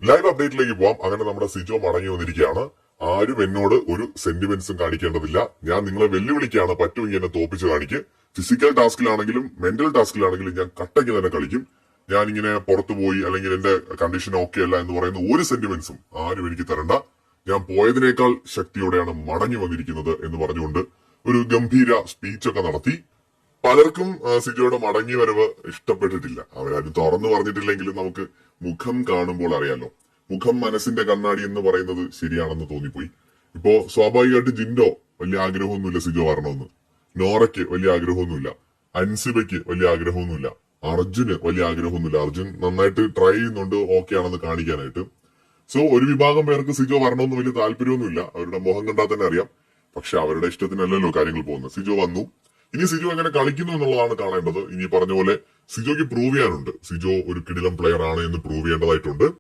Live അപ്ഡേറ്റിലേക്ക് പോവാം. അങ്ങനെ നമ്മുടെ സിജോ മടങ്ങി വന്നിരിക്കുകയാണ്. ആരും എന്നോട് ഒരു സെന്റിമെന്റ്സും കാണിക്കേണ്ടതില്ല. ഞാൻ നിങ്ങളെ വെല്ലുവിളിക്കുകയാണ്. പറ്റുമെങ്കിൽ എന്നെ തോപ്പിച്ച് കാണിക്ക്. ഫിസിക്കൽ ടാസ്കിലാണെങ്കിലും മെന്റൽ ടാസ്കിലാണെങ്കിലും ഞാൻ കട്ടയ്ക്ക് തന്നെ കളിക്കും. ഞാനിങ്ങനെ പുറത്തു പോയി അല്ലെങ്കിൽ എന്റെ കണ്ടീഷൻ ഓക്കെ അല്ല എന്ന് പറയുന്ന ഒരു സെന്റിമെന്റ്സും ആരും എനിക്ക് തരണ്ട. ഞാൻ പോയതിനേക്കാൾ ശക്തിയോടെയാണ് മടങ്ങി വന്നിരിക്കുന്നത് എന്ന് പറഞ്ഞുകൊണ്ട് ഒരു ഗംഭീര സ്പീച്ചൊക്കെ നടത്തി. പലർക്കും സിജോയുടെ മടങ്ങി വരവ് ഇഷ്ടപ്പെട്ടിട്ടില്ല. അവരാരും തുറന്നു പറഞ്ഞിട്ടില്ലെങ്കിലും നമുക്ക് മുഖം കാണുമ്പോൾ അറിയാലോ. മുഖം മനസ്സിന്റെ കണ്ണാടി എന്ന് പറയുന്നത് ശരിയാണെന്ന് തോന്നിപ്പോയി. ഇപ്പോ സ്വാഭാവികമായിട്ട് ജിൻഡോ വലിയ ആഗ്രഹമൊന്നുമില്ല സിജോ വരണമെന്ന്. നോറയ്ക്ക് വലിയ ആഗ്രഹമൊന്നുമില്ല. അൻസിബയ്ക്ക് വലിയ ആഗ്രഹമൊന്നുമില്ല. അർജുന് വലിയ ആഗ്രഹമൊന്നുമില്ല. അർജുൻ നന്നായിട്ട് ട്രൈ ചെയ്യുന്നുണ്ട് ഓക്കെ ആണെന്ന് കാണിക്കാനായിട്ട്. സോ ഒരു വിഭാഗം പേർക്ക് സിജോ വരണമെന്ന് വലിയ താല്പര്യമൊന്നുമില്ല. അവരുടെ മുഖം കണ്ടാൽ തന്നെ അറിയാം. പക്ഷെ അവരുടെ ഇഷ്ടത്തിനല്ലല്ലോ കാര്യങ്ങൾ പോകുന്നത്. സിജോ വന്നു. ഇനി സിജോ എങ്ങനെ കളിക്കുന്നു എന്നുള്ളതാണ് കാണേണ്ടത്. ഇനി പറഞ്ഞ പോലെ സിജോയ്ക്ക് പ്രൂവ് ചെയ്യാനുണ്ട്. സിജോ ഒരു കിടിലം പ്ലെയർ ആണ് എന്ന് പ്രൂവ് ചെയ്യേണ്ടതായിട്ടുണ്ട്.